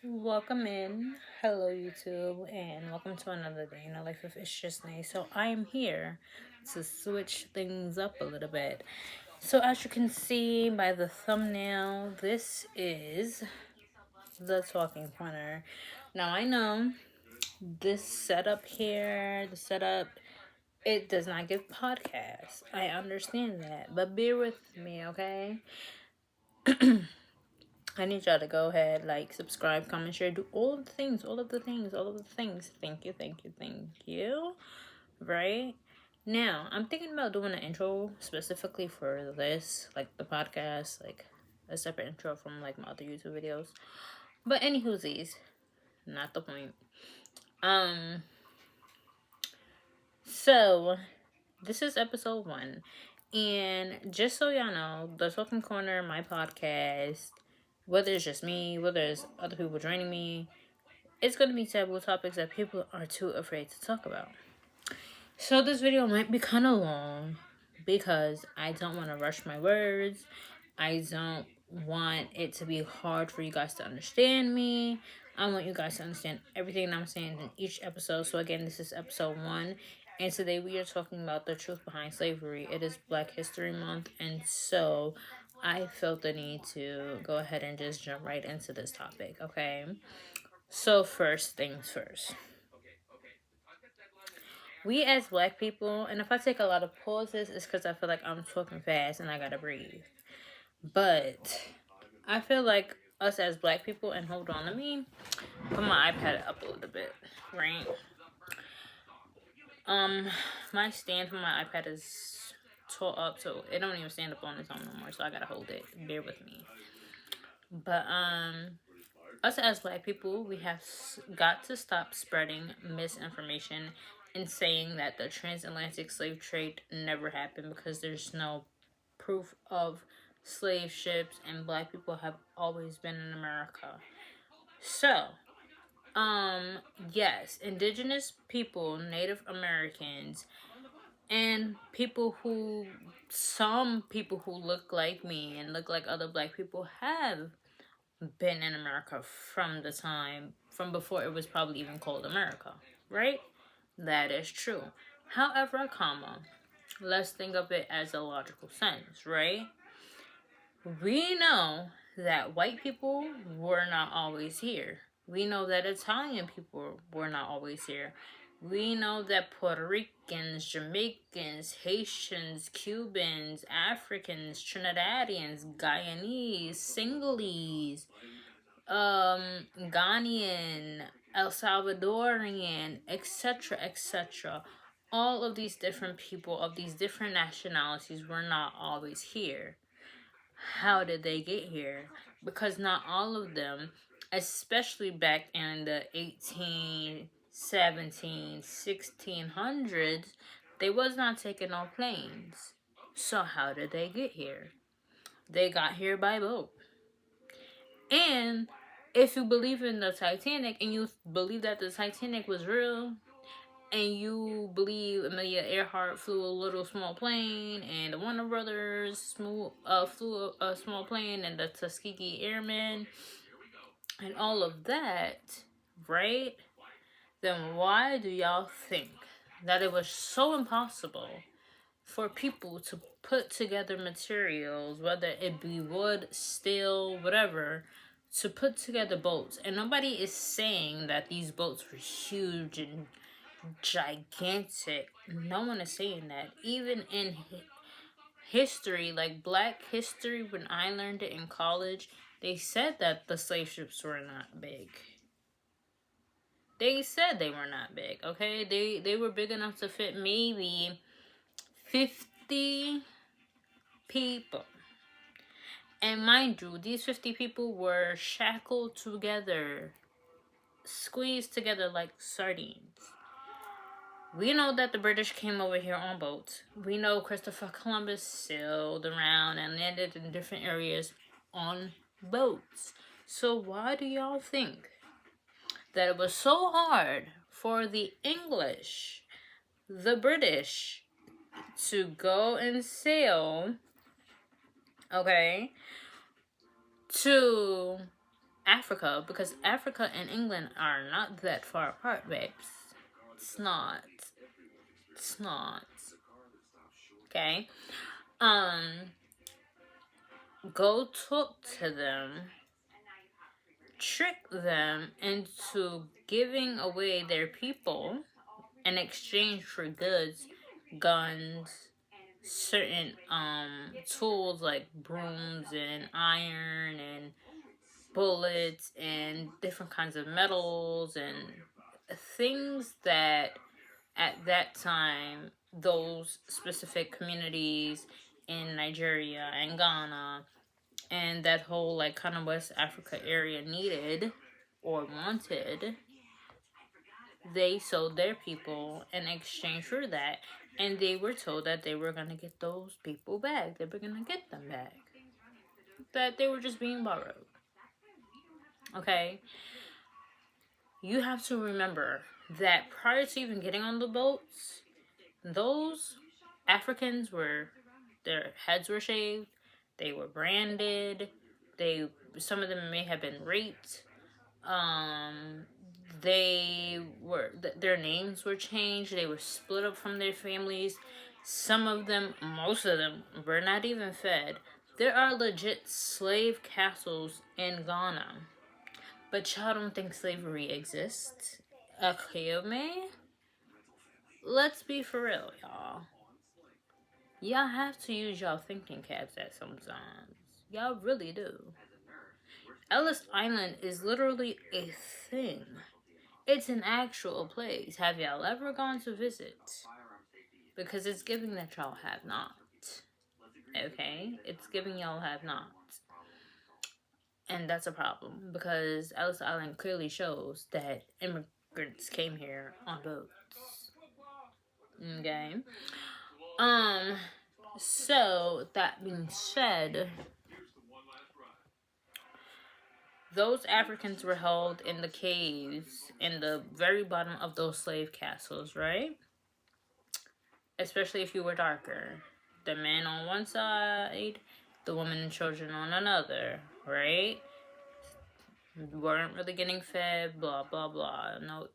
Welcome in. Hello, YouTube, and welcome to another day in the life of It's Just Nay. So, I'm here to switch things up a little bit. So, as you can see by the thumbnail, this is the talking corner. Now, I know this setup here, it does not give podcasts. I understand that, but bear with me, okay? I need y'all to go ahead, like, subscribe, comment, share, do all of the things, all of the things, all of the things. Thank you, thank you, thank you. Right? Now, I'm thinking about doing an intro specifically for this, like the podcast, like a separate intro from like my other YouTube videos. But anywhoosies, not the point. Um, so this is episode 1. And just so y'all know, the Talking Corner, my podcast, whether it's just me, whether it's other people joining me, it's going to be taboo topics that people are too afraid to talk about. So this video might be kind of long because I don't want to rush my words. I don't want it to be hard for you guys to understand me. I want you guys to understand everything I'm saying in each episode. So again, this is episode 1. And today we are talking about the truth behind slavery. It is Black History Month. And so I felt the need to go ahead and just jump right into this topic, okay? So first things first. We as Black people, and if I take a lot of pauses, it's because I feel like I'm talking fast and I gotta breathe. But I feel like us as Black people, and hold on, let me put my iPad up a little bit, right? My stand for my iPad is tall up, so it don't even stand up on its own no more, so I gotta hold it. Bear with me. But us as Black people, we have got to stop spreading misinformation and saying that the transatlantic slave trade never happened, because there's no proof of slave ships, and Black people have always been in America. So, yes, indigenous people, Native Americans, and some people who look like me and look like other Black people have been in America from before it was probably even called America, right? That is true. However, let's think of it as a logical sense, right? We know that white people were not always here. We know that Italian people were not always here. We know that Puerto Ricans, Jamaicans, Haitians, Cubans, Africans, Trinidadians, Guyanese, Sinhalese, Ghanaian, El Salvadorian, etc., etc. All of these different people of these different nationalities were not always here. How did they get here? Because not all of them, especially back in the 1600s, they was not taking no planes. So how did they get here? They got here by boat. And if you believe in the Titanic and you believe that the Titanic was real, and you believe Amelia Earhart flew a little small plane, and the Warner Brothers flew a small plane, and the Tuskegee Airmen, and all of that, right? Then why do y'all think that it was so impossible for people to put together materials, whether it be wood, steel, whatever, to put together boats? And nobody is saying that these boats were huge and gigantic. No one is saying that. Even in history, like Black history, when I learned it in college, they said that the slave ships were not big. They said they were not big, okay? They were big enough to fit maybe 50 people. And mind you, these 50 people were shackled together, squeezed together like sardines. We know that the British came over here on boats. We know Christopher Columbus sailed around and landed in different areas on boats. So why do y'all think that it was so hard for the English, the British, to go and sail, okay, to Africa, because Africa and England are not that far apart, babes. It's not. It's not. Okay? Um, go talk to them, trick them into giving away their people in exchange for goods, guns, certain tools like brooms and iron and bullets and different kinds of metals and things that at that time those specific communities in Nigeria and Ghana and that whole like kind of West Africa area needed or wanted. They sold their people in exchange for that, and they were told that they were gonna get those people back. They were gonna get them back. That they were just being borrowed. Okay? You have to remember that prior to even getting on the boats, those Africans were, their heads were shaved, they were branded, some of them may have been raped. They were, their names were changed. They were split up from their families. Some of them, most of them, were not even fed. There are legit slave castles in Ghana, but y'all don't think slavery exists. Okay, man. Let's be for real, y'all. Y'all have to use y'all thinking caps at sometimes. Y'all really do. Ellis Island is literally a thing. It's an actual place. Have y'all ever gone to visit? Because it's giving that y'all have not. Okay? It's giving y'all have not. And that's a problem. Because Ellis Island clearly shows that immigrants came here on boats. Okay? So, that being said, those Africans were held in the caves in the very bottom of those slave castles, right? Especially if you were darker. The men on one side, the women and children on another, right? Weren't really getting fed, blah, blah, blah. No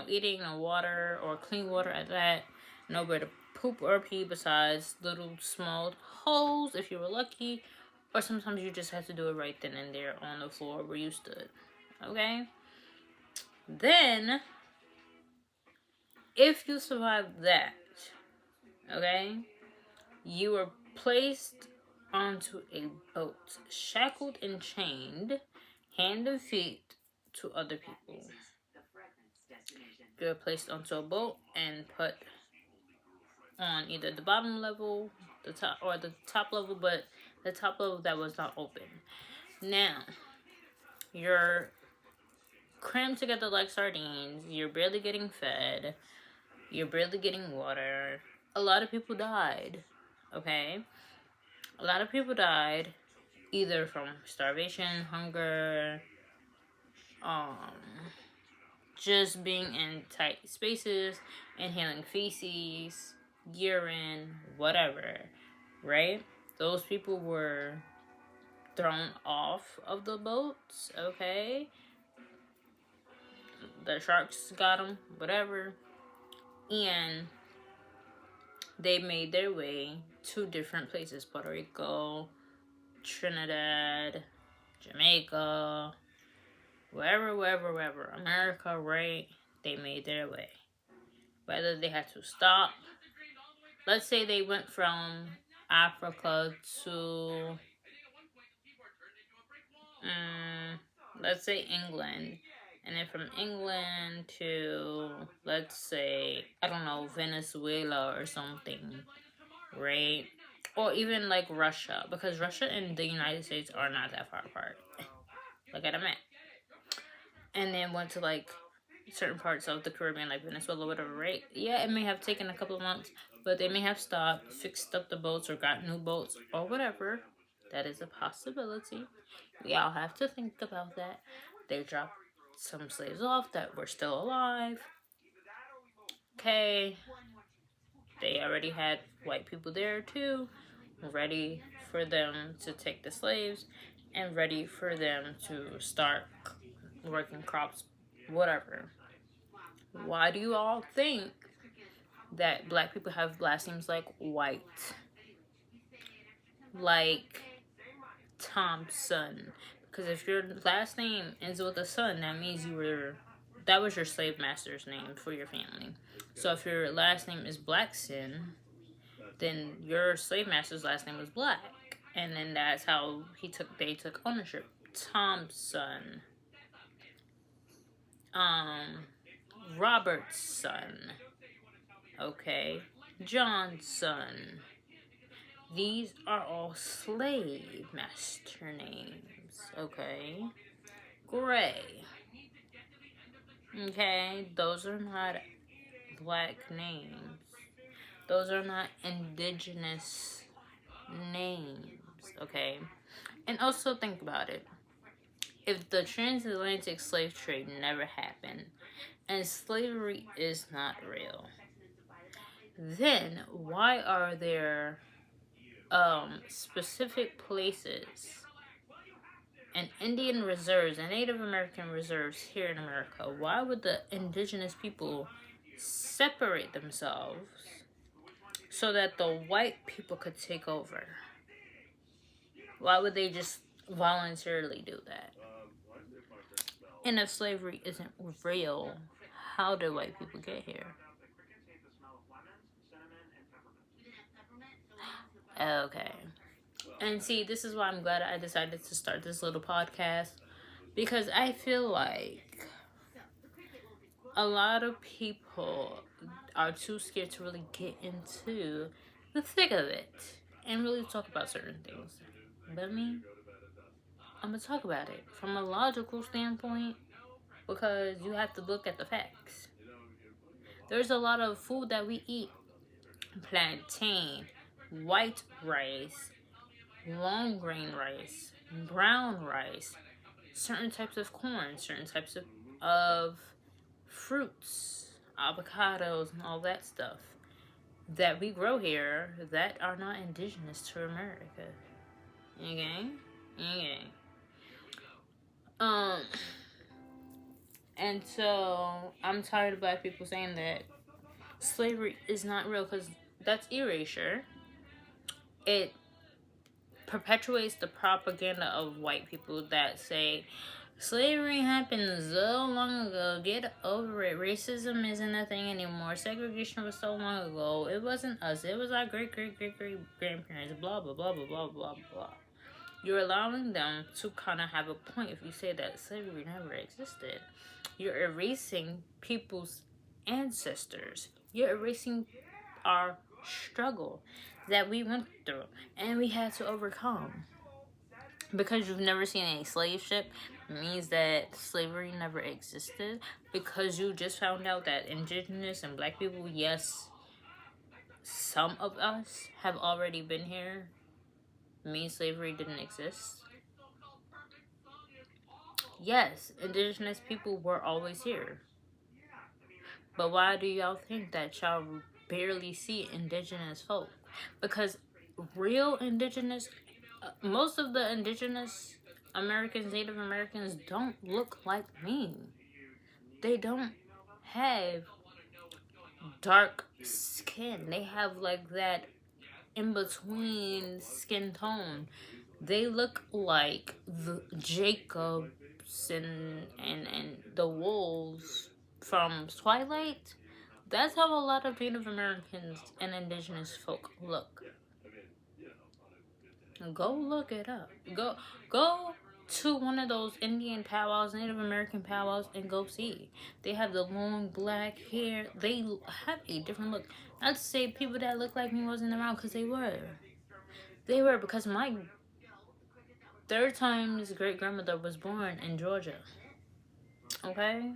eating, no water, or clean water at that. Nowhere to poop or pee besides little small holes if you were lucky. Or sometimes you just had to do it right then and there on the floor where you stood. Okay? Then, if you survived that, okay, you were placed onto a boat, shackled and chained, hand and feet to other people. You were placed onto a boat and put on either the bottom level, the top level, but the top level that was not open. Now, you're crammed together like sardines. You're barely getting fed. You're barely getting water. A lot of people died. Okay? A lot of people died either from starvation, hunger, just being in tight spaces, inhaling feces, urine, whatever, right? Those people were thrown off of the boats, okay? The sharks got them, whatever. And they made their way to different places. Puerto Rico, Trinidad, Jamaica, wherever. America, right? They made their way. Whether they had to stop. Let's say they went from Africa to, let's say England. And then from England to, let's say, I don't know, Venezuela or something, right? Or even like Russia, because Russia and the United States are not that far apart. Look at a map. And then went to like certain parts of the Caribbean, like Venezuela, whatever, right? Yeah, it may have taken a couple of months, but they may have stopped, fixed up the boats, or got new boats, or whatever. That is a possibility. We all have to think about that. They dropped some slaves off that were still alive. Okay. They already had white people there too, ready for them to take the slaves. and ready for them to start working crops, whatever. Why do you all think that black people have last names like White, like Thompson? Because if your last name ends with a son, that means that was your slave master's name for your family. So if your last name is Blackson, then your slave master's last name was Black, and then that's how they took ownership. Thompson, Robert's son, okay, Johnson. These are all slave master names, okay? Gray, okay? Those are not black names. Those are not indigenous names, okay? And also think about it. If the transatlantic slave trade never happened and slavery is not real, then why are there specific places and Indian reserves and Native American reserves here in America? Why would the indigenous people separate themselves so that the white people could take over? Why would they just voluntarily do that? And if slavery isn't real, how did white people get here? Okay. And see, this is why I'm glad I decided to start this little podcast, because I feel like a lot of people are too scared to really get into the thick of it and really talk about certain things. But me, I'm gonna talk about it from a logical standpoint, because you have to look at the facts. There's a lot of food that we eat: plantain, white rice, long grain rice, brown rice, certain types of corn, certain types of fruits, avocados, and all that stuff that we grow here that are not indigenous to America. Okay? Okay. And so I'm tired of black people saying that slavery is not real, because that's erasure. It perpetuates the propaganda of white people that say slavery happened so long ago, get over it, racism isn't a thing anymore, segregation was so long ago, it wasn't us, it was our great grandparents, blah blah blah blah blah blah blah. You're allowing them to kind of have a point if you say that slavery never existed. You're erasing people's ancestors. You're erasing our struggle that we went through and we had to overcome. Because you've never seen a slave ship means that slavery never existed. Because you just found out that indigenous and black people, yes, some of us have already been here, means slavery didn't exist. Yes, indigenous people were always here. But why do y'all think that y'all barely see indigenous folk? Because real indigenous, most of the indigenous Americans, Native Americans, don't look like me. They don't have dark skin. They have like that in between skin tone. They look like the Jacobs and the wolves from Twilight. That's how a lot of Native Americans and indigenous folk look. Go look it up. Go to one of those Indian powwows, Native American powwows, and go see. They have the long black hair. They have a different look. Not to say people that look like me wasn't around, because they were. They were, because my third time's great grandmother was born in Georgia. Okay?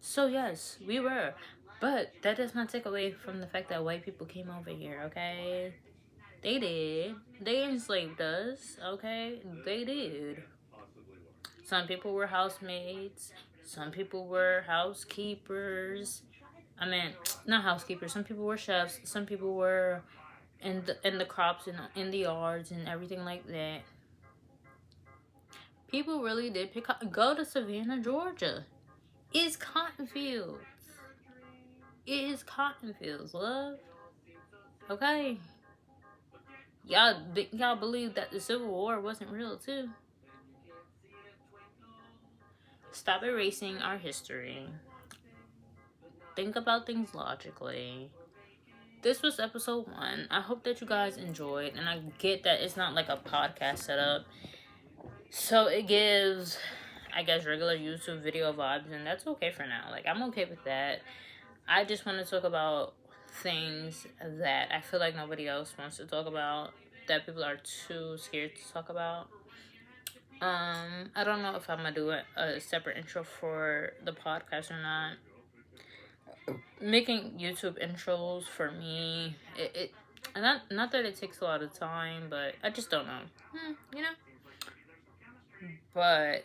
So yes, we were. But that does not take away from the fact that white people came over here, okay? They did. They enslaved us, okay? They did. Some people were housemaids. Some people were housekeepers. I mean, not housekeepers. Some people were chefs. Some people were in the crops and in the yards and everything like that. People really did pick up. Go to Savannah, Georgia. It's cotton fields. It is cotton fields, love. Okay. Y'all believe that the Civil War wasn't real too. Stop erasing our history. Think about things logically. This was episode 1. I hope that you guys enjoyed, and I get that it's not like a podcast setup, so it gives, I guess, regular YouTube video vibes, and that's okay for now. Like, I'm okay with that. I just want to talk about things that I feel like nobody else wants to talk about, that people are too scared to talk about. I don't know if I'm gonna do a separate intro for the podcast or not. Making YouTube intros for me, it not that it takes a lot of time, but I just don't know. You know. But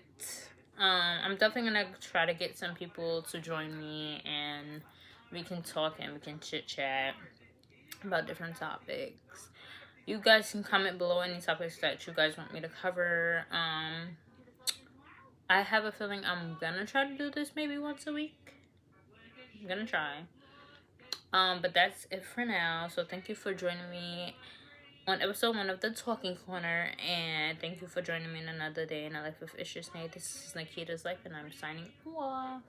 I'm definitely gonna try to get some people to join me, and we can talk and we can chit chat about different topics. You guys can comment below any topics that you guys want me to cover. I have a feeling I'm gonna try to do this maybe once a week. I'm gonna try. But that's it for now. So thank you for joining me on episode 1 of the Talking Corner, and thank you for joining me in another day in the life of Issues Nate. This is Nikita's Life, and I'm signing off.